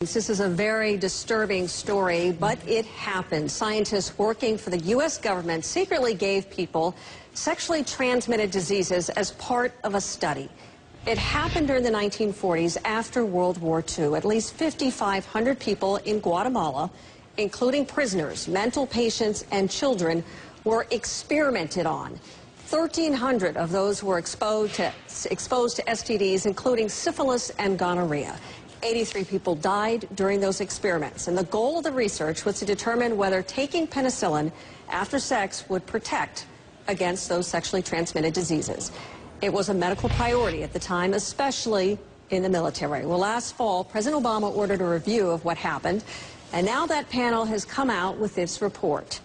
This is a very disturbing story, but it happened. Scientists working for the U.S. government secretly gave people sexually transmitted diseases as part of a study. It happened during the 1940s after World War II. At least 5,500 people in Guatemala, including prisoners, mental patients, and children, were experimented on. 1,300 of those were exposed to STDs, including syphilis and gonorrhea. 83 people died during those experiments, and the goal of the research was to determine whether taking penicillin after sex would protect against those sexually transmitted diseases. It was a medical priority at the time, especially in the military. Well, last fall, President Obama ordered a review of what happened, and now that panel has come out with its report.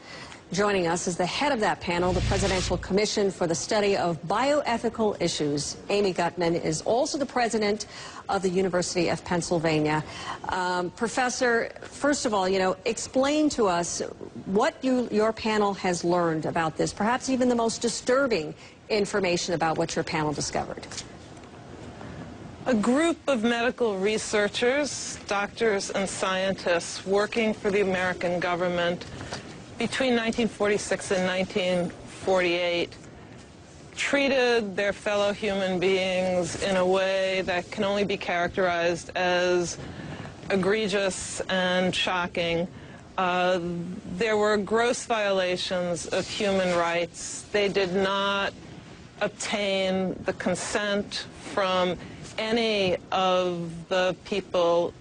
Joining us is the head of that panel, the Presidential Commission for the Study of Bioethical Issues. Amy Gutman is also the president of the University of Pennsylvania. Professor, first of all, explain to us what your panel has learned about this, perhaps even the most disturbing information about what your panel discovered. A group of medical researchers, doctors and scientists working for the American government between 1946 and 1948 treated their fellow human beings in a way that can only be characterized as egregious and shocking. There were gross violations of human rights. They did not obtain the consent from any of the people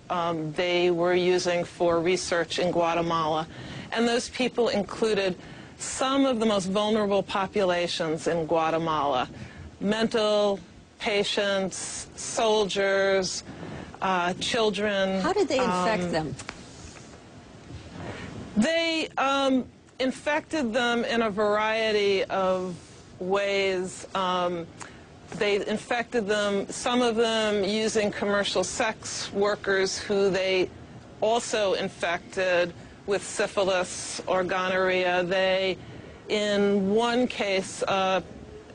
they were using for research in Guatemala. And those people included some of the most vulnerable populations in Guatemala: mental patients, soldiers, children. How did they infect them? They infected them in a variety of ways. They infected them, some of them using commercial sex workers who they also infected with syphilis or gonorrhea. They, in one case,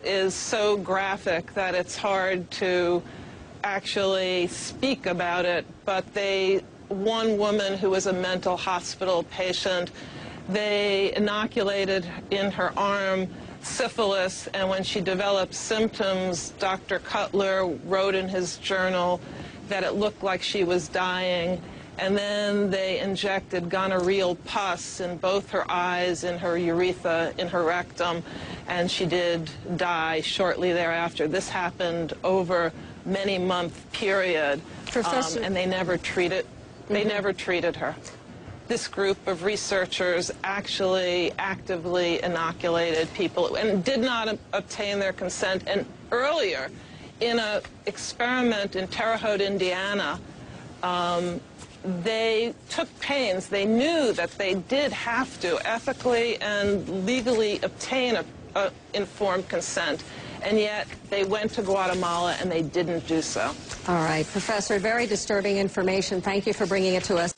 is so graphic that it's hard to actually speak about it, but one woman who was a mental hospital patient, they inoculated in her arm syphilis, and when she developed symptoms, Dr. Cutler wrote in his journal that it looked like she was dying. And then they injected gonorrheal pus in both her eyes, in her urethra, in her rectum, and she did die shortly thereafter. This happened over a many-month period, and they never treated her. This group of researchers actually actively inoculated people and did not obtain their consent. And earlier, in an experiment in Terre Haute, Indiana, they took pains. They knew that they did have to ethically and legally obtain a informed consent, and yet they went to Guatemala and they didn't do so. All right, Professor, very disturbing information. Thank you for bringing it to us.